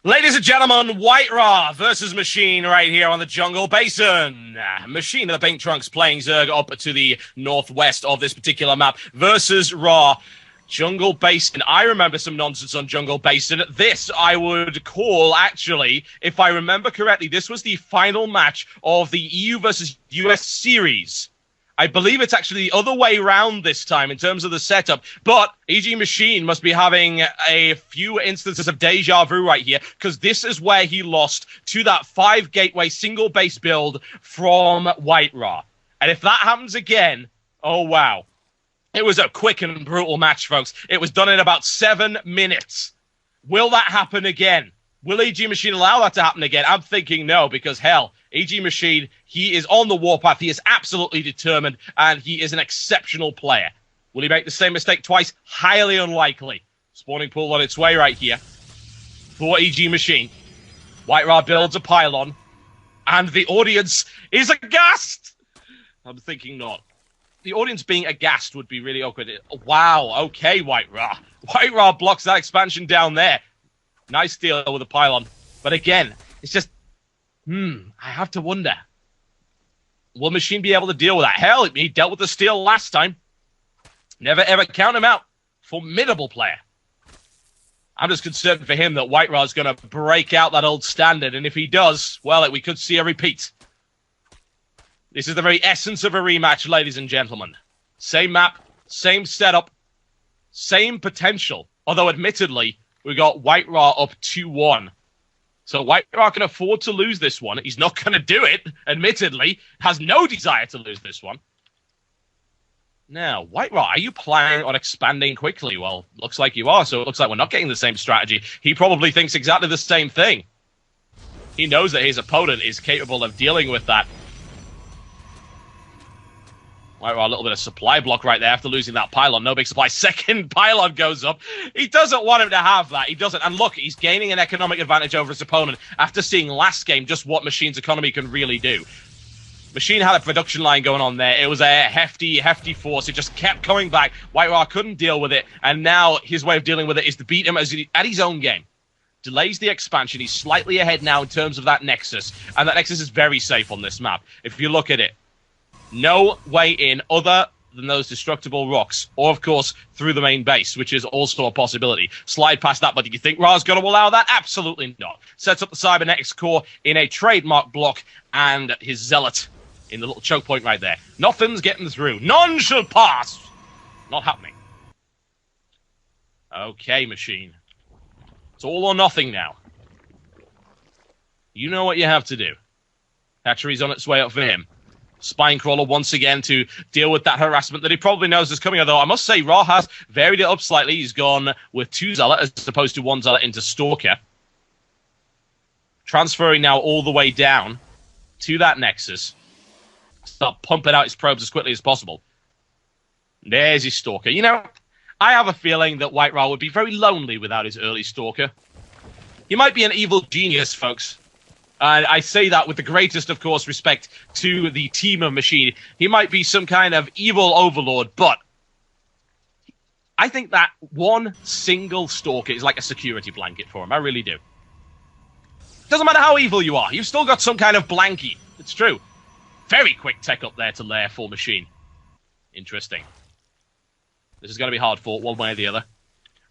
Ladies and gentlemen, Ro4 versus Machine right here on the Jungle Basin. Machine of the Pink Trunks playing Zerg up to the northwest of this particular map versus Ro4. Jungle Basin. I remember some nonsense on Jungle Basin. This, I would call, actually, if I remember correctly, this was the final match of the EU versus US series. I believe it's actually the other way around this time in terms of the setup, but EGMachine must be having a few instances of deja vu right here, because this is where he lost to that 5-gateway single base build from Ro4. And if that happens again, oh wow. It was a quick and brutal match, folks. It was done in about 7 minutes. Will that happen again? Will EGMachine allow that to happen again? I'm thinking no, because hell, EGMachine, he is on the warpath. He is absolutely determined, and he is an exceptional player. Will he make the same mistake twice? Highly unlikely. Spawning pool on its way right here for EGMachine. Ro4 builds a pylon, and the audience is aghast. I'm thinking not. The audience being aghast would be really awkward. Wow, okay, Ro4. Ro4 blocks that expansion down there. Nice deal with the pylon. But again, it's just, I have to wonder. Will Machine be able to deal with that? Hell, he dealt with the steal last time. Never ever count him out. Formidable player. I'm just concerned for him that Ro4 is going to break out that old standard. And if he does, well, we could see a repeat. This is the very essence of a rematch, ladies and gentlemen. Same map, same setup, same potential. Although, admittedly, we got Ro4 up 2-1. So Ro4 can afford to lose this one. He's not going to do it, admittedly. Has no desire to lose this one. Now, Ro4, are you planning on expanding quickly? Well, looks like you are, so it looks like we're not getting the same strategy. He probably thinks exactly the same thing. He knows that his opponent is capable of dealing with that. Ro4, a little bit of supply block right there after losing that pylon. No big supply. Second pylon goes up. He doesn't want him to have that. He doesn't. And look, he's gaining an economic advantage over his opponent after seeing last game just what Machine's economy can really do. Machine had a production line going on there. It was a hefty force. It just kept coming back. Ro4 couldn't deal with it. And now his way of dealing with it is to beat him at his own game. Delays the expansion. He's slightly ahead now in terms of that Nexus. And that Nexus is very safe on this map. If you look at it, no way in other than those destructible rocks, or of course through the main base, which is also a possibility. Slide past that, but do you think Ra's going to allow that? Absolutely not. Sets up the Cybernetics core in a trademark block, and his Zealot in the little choke point right there. Nothing's getting through. None shall pass. Not happening. Okay, Machine. It's all or nothing now. You know what you have to do. Hatchery's on its way up for him. Spinecrawler once again to deal with that harassment that he probably knows is coming. Although I must say, Ro4 has varied it up slightly. He's gone with 2 Zealot as opposed to 1 Zealot into Stalker. Transferring now all the way down to that Nexus. Start pumping out his probes as quickly as possible. There's his Stalker. You know, I have a feeling that Ro4 would be very lonely without his early Stalker. He might be an evil genius, folks. And I say that with the greatest, of course, respect to the team of Machine. He might be some kind of evil overlord, but I think that one single Stalker is like a security blanket for him. I really do. Doesn't matter how evil you are. You've still got some kind of blankie. It's true. Very quick tech up there to lair for Machine. Interesting. This is going to be hard fought one way or the other.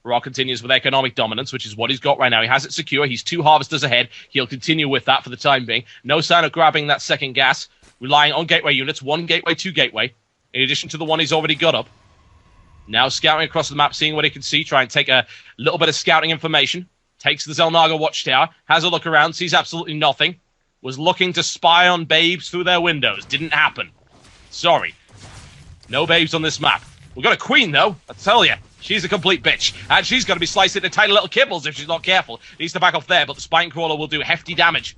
Ro4 continues with economic dominance, which is what he's got right now. He has it secure. He's 2 harvesters ahead. He'll continue with that for the time being. No sign of grabbing that second gas. Relying on gateway units. 1 gateway, 2 gateway. In addition to the one he's already got up. Now scouting across the map, seeing what he can see. Try and take a little bit of scouting information. Takes the Xel'Naga watchtower. Has a look around. Sees absolutely nothing. Was looking to spy on babes through their windows. Didn't happen. Sorry. No babes on this map. We've got a queen, though. I tell you. She's a complete bitch. And she's going to be sliced into tiny little kibbles if she's not careful. Needs to back off there, but the Spinecrawler will do hefty damage.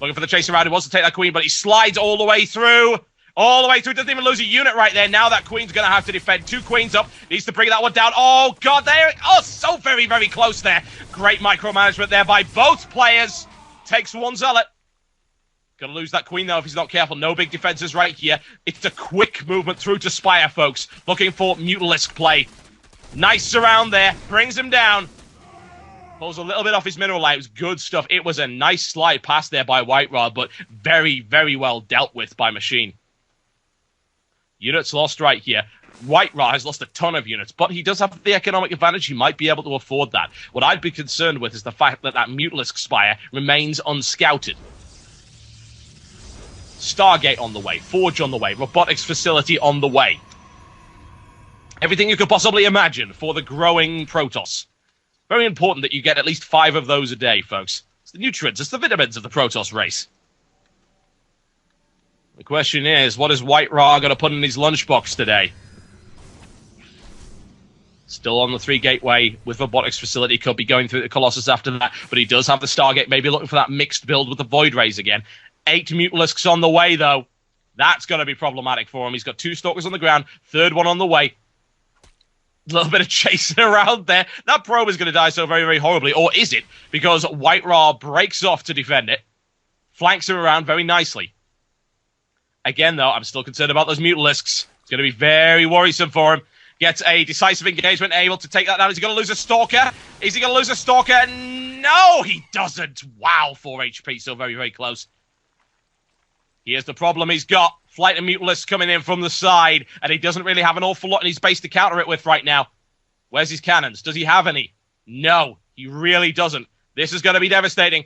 Looking for the chase around. He wants to take that queen, but he slides all the way through. All the way through. Doesn't even lose a unit right there. Now that queen's going to have to defend. 2 queens up. Needs to bring that one down. Oh, God. There. Oh, so very, very close there. Great micromanagement there by both players. Takes 1 Zealot. Gonna lose that queen, though, if he's not careful. No big defenses right here. It's a quick movement through to Spire, folks. Looking for Mutalisk play. Nice surround there. Brings him down. Pulls a little bit off his mineral light. It was good stuff. It was a nice slide pass there by White-Ra, but very, very well dealt with by Machine. Units lost right here. White-Ra has lost a ton of units, but he does have the economic advantage. He might be able to afford that. What I'd be concerned with is the fact that that Mutalisk Spire remains unscouted. Stargate on the way. Forge on the way. Robotics facility on the way. Everything you could possibly imagine for the growing Protoss. Very important that you get at least 5 of those a day, folks. It's the nutrients, it's the vitamins of the Protoss race. The question is, what is White-Ra going to put in his lunchbox today? Still on the 3 gateway with robotics facility. Could be going through the Colossus after that, but he does have the Stargate. Maybe looking for that mixed build with the Void Rays again. 8 Mutalisks on the way, though. That's going to be problematic for him. He's got 2 Stalkers on the ground, 3rd one on the way. A little bit of chasing around there. That probe is going to die so very, very horribly. Or is it? Because White-Ra breaks off to defend it. Flanks him around very nicely. Again, though, I'm still concerned about those Mutalisks. It's going to be very worrisome for him. Gets a decisive engagement, able to take that down. Is he going to lose a Stalker? Is he going to lose a Stalker? No, he doesn't. Wow, 4 HP, so very, very close. Here's the problem he's got. Flight of Mutalisks coming in from the side, and he doesn't really have an awful lot in his base to counter it with right now. Where's his cannons? Does he have any? No, he really doesn't. This is going to be devastating.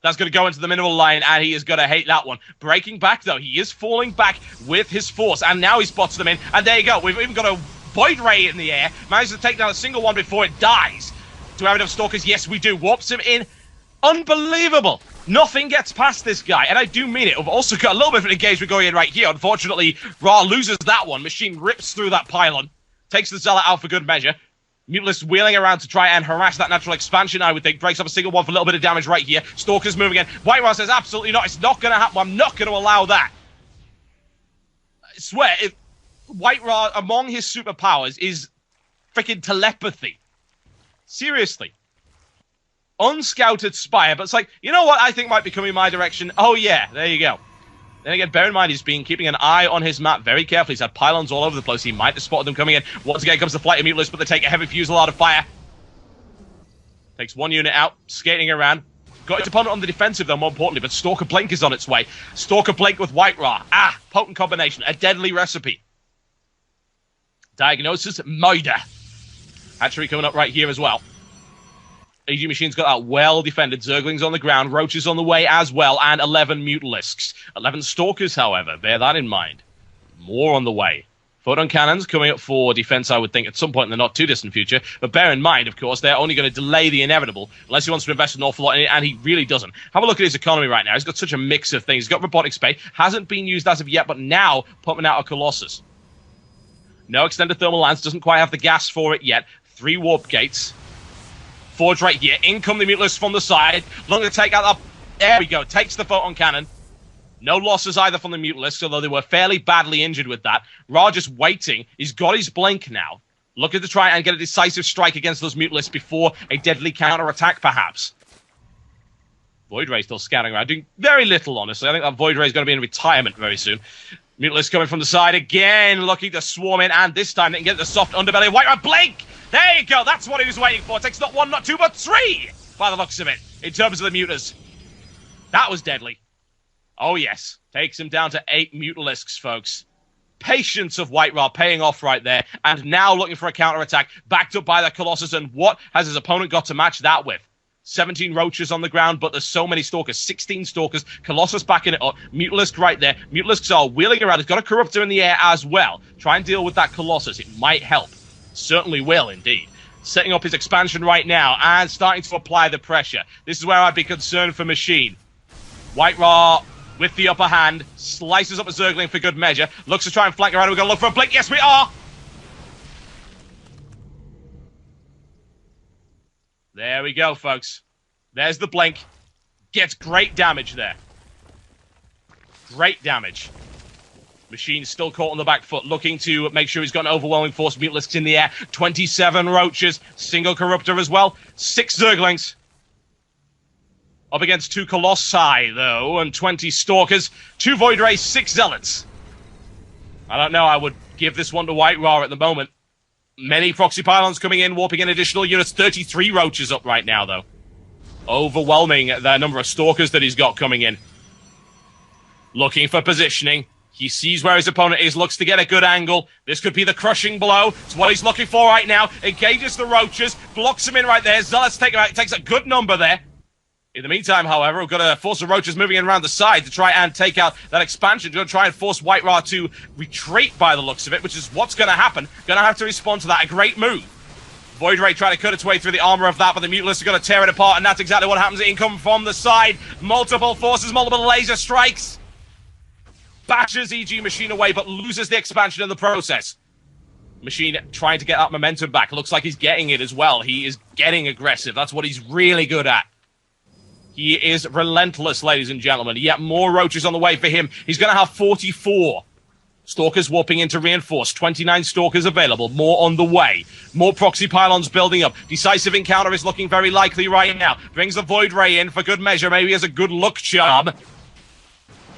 That's going to go into the mineral line, and he is going to hate that one. Breaking back, though. He is falling back with his force, and now he spots them in, and there you go. We've even got a Void Ray in the air. Manages to take down a single one before it dies. Do we have enough Stalkers? Yes, we do. Warps him in. Unbelievable. Nothing gets past this guy, and I do mean it. We've also got a little bit of an engagement going in right here. Unfortunately, Ra loses that one. Machine rips through that pylon. Takes the Zealot out for good measure. Mutalisk wheeling around to try and harass that natural expansion, I would think. Breaks up a single one for a little bit of damage right here. Stalker's moving in. White-Ra says, absolutely not. It's not going to happen. I'm not going to allow that. I swear, if White-Ra, among his superpowers, is freaking telepathy. Seriously. Unscouted Spire, but it's like, you know what I think might be coming my direction? Oh yeah, there you go. Then again, bear in mind, he's been keeping an eye on his map very carefully. He's had pylons all over the place. He might have spotted them coming in. Once again comes the Flight of Mutalisks, but they take a heavy fusillade of fire. Takes 1 unit out, skating around. Got his opponent on the defensive, though, more importantly, but Stalker Blink is on its way. Stalker Blink with White-Ra. Ah, potent combination. A deadly recipe. Diagnosis, murder. Hatchery coming up right here as well. EGMachine's got that well-defended. Zerglings on the ground, Roaches on the way as well, and 11 Mutalisks. 11 Stalkers, however, bear that in mind. More on the way. Photon cannons coming up for defense, I would think, at some point in the not-too-distant future. But bear in mind, of course, they're only going to delay the inevitable, unless he wants to invest an awful lot in it, and he really doesn't. Have a look at his economy right now. He's got such a mix of things. He's got robotic space, hasn't been used as of yet, but now pumping out a Colossus. No extended thermal lance, doesn't quite have the gas for it yet. 3 warp gates. Forge right here. In come the Mutalisks from the side. Looking to take out the... There we go. Takes the photon cannon. No losses either from the Mutalisks, although they were fairly badly injured with that. Ra just waiting. He's got his blink now. Looking to try and get a decisive strike against those Mutalisks before a deadly counter-attack, perhaps. Void Ray still scouting around. Doing very little, honestly. I think that Void Ray is going to be in retirement very soon. Mutalisks coming from the side again. Looking to swarm in, and this time they can get the soft underbelly of White-Ra. Blink! There you go. That's what he was waiting for. It takes not 1, not 2, but 3, by the looks of it, in terms of the Mutas. That was deadly. Oh, yes. Takes him down to 8 Mutalisks, folks. Patience of White-Ra paying off right there, and now looking for a counterattack, backed up by the Colossus, and what has his opponent got to match that with? 17 Roaches on the ground, but there's so many Stalkers. 16 Stalkers. Colossus backing it up. Mutalisk right there. Mutalisks are wheeling around. He's got a Corruptor in the air as well. Try and deal with that Colossus. It might help. Certainly will, indeed. Setting up his expansion right now and starting to apply the pressure. This is where I'd be concerned for Machine. White-Ra with the upper hand. Slices up a Zergling for good measure. Looks to try and flank around. We're going to look for a blink. Yes, we are! There we go, folks. There's the blink. Gets great damage there. Great damage. Machine's still caught on the back foot, looking to make sure he's got an overwhelming force. Mutalisks in the air. 27 Roaches. Single Corruptor as well. 6 Zerglings. Up against 2 Colossi, though, and 20 Stalkers. 2 Void Rays, 6 Zealots. I don't know. I would give this one to White-Ra at the moment. Many proxy pylons coming in, warping in additional units. 33 roaches up right now, though. Overwhelming the number of stalkers that he's got coming in. Looking for positioning. He sees where his opponent is, looks to get a good angle. This could be the crushing blow. It's what he's looking for right now. Engages the roaches, blocks him in right there. Zealots take him out, takes a good number there. In the meantime, however, we've got to force the roaches moving in around the side to try and take out that expansion. Going to try and force White Ra to retreat by the looks of it, which is what's going to happen. Going to have to respond to that. A great move. Void Ray trying to cut its way through the armor of that, but the Mutalists are going to tear it apart, and that's exactly what happens. Income from the side. Multiple forces, multiple laser strikes. Bashes EGMachine away, but loses the expansion in the process. Machine trying to get that momentum back. Looks like he's getting it as well. He is getting aggressive. That's what he's really good at. He is relentless, ladies and gentlemen. Yet more roaches on the way for him. He's going to have 44. Stalkers warping in to reinforce. 29 Stalkers available. More on the way. More proxy pylons building up. Decisive encounter is looking very likely right now. Brings the Void Ray in for good measure. Maybe as a good luck charm.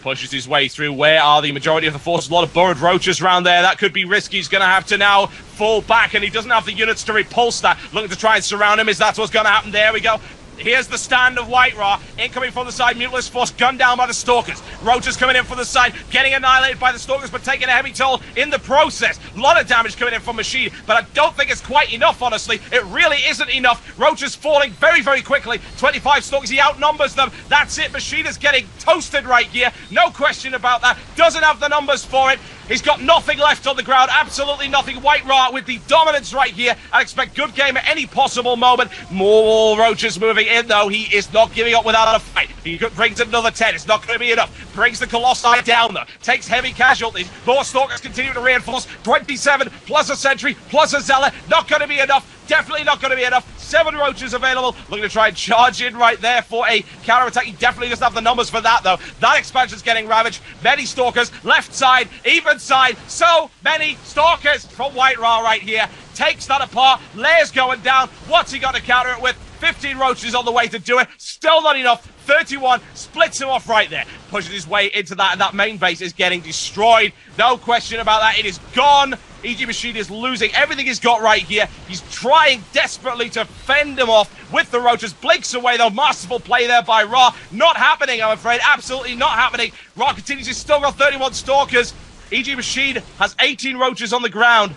Pushes his way through. Where are the majority of the forces? A lot of burrowed roaches around there. That could be risky. He's going to have to now fall back, and he doesn't have the units to repulse that. Looking to try and surround him. Is that's what's going to happen? There we go. Here's the stand of White Ra. Incoming from the side. Mutalist force gunned down by the Stalkers. Roaches coming in from the side. Getting annihilated by the Stalkers, but taking a heavy toll in the process. A lot of damage coming in from Machine, but I don't think it's quite enough, honestly. It really isn't enough. Roaches falling very, very quickly. 25 Stalkers. He outnumbers them. That's it. Machine is getting toasted right here. No question about that. Doesn't have the numbers for it. He's got nothing left on the ground. Absolutely nothing. White Ra with the dominance right here. I expect good game at any possible moment. More roaches moving in, though. He is not giving up without a fight. He brings another 10. It's not going to be enough. Brings the Colossi down, though. Takes heavy casualties. More Stalkers continue to reinforce. 27 plus a Sentry plus a Zealot. Not going to be enough. Definitely not going to be enough. 7 roaches available. Looking to try and charge in right there for a counter-attack. He definitely doesn't have the numbers for that, though. That expansion's getting ravaged. Many Stalkers. Left side. Even side. So many Stalkers from White Ra right here. Takes that apart. Layers going down. What's he got to counter it with? 15 roaches on the way to do it. Still not enough. 31 splits him off right there. Pushes his way into that, and that main base is getting destroyed. No question about that. It is gone. EGMachine is losing everything he's got right here. He's trying desperately to fend him off with the roaches. Blinks away, though. Masterful play there by Ra. Not happening, I'm afraid. Absolutely not happening. Ra continues. He's still got 31 Stalkers. EGMachine has 18 roaches on the ground.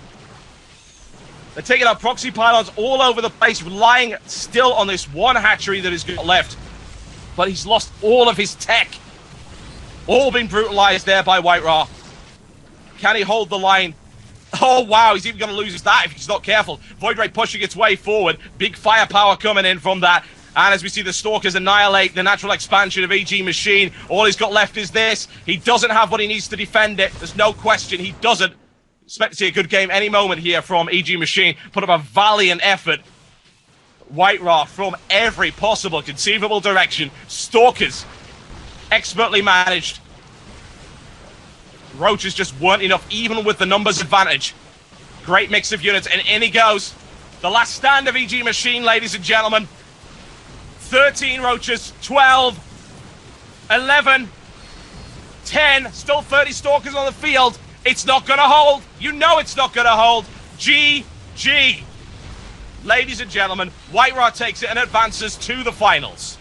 They're taking out proxy pylons all over the place, relying still on this one hatchery that he's got left. But he's lost all of his tech. All been brutalized there by White Ra. Can he hold the line? Oh, wow, he's even going to lose that if he's not careful. Void Ray pushing its way forward. Big firepower coming in from that. And as we see the Stalkers annihilate the natural expansion of EGMachine, all he's got left is this. He doesn't have what he needs to defend it. There's no question he doesn't. Expect to see a good game any moment here from EGMachine. Put up a valiant effort. White Ra from every possible conceivable direction. Stalkers expertly managed. Roaches just weren't enough, even with the numbers advantage. Great mix of units, and in he goes. The last stand of EGMachine, ladies and gentlemen. 13 roaches, 12, 11, 10, still 30 Stalkers on the field. It's not going to hold. You know it's not going to hold. GG. Ladies and gentlemen, White Ra takes it and advances to the finals.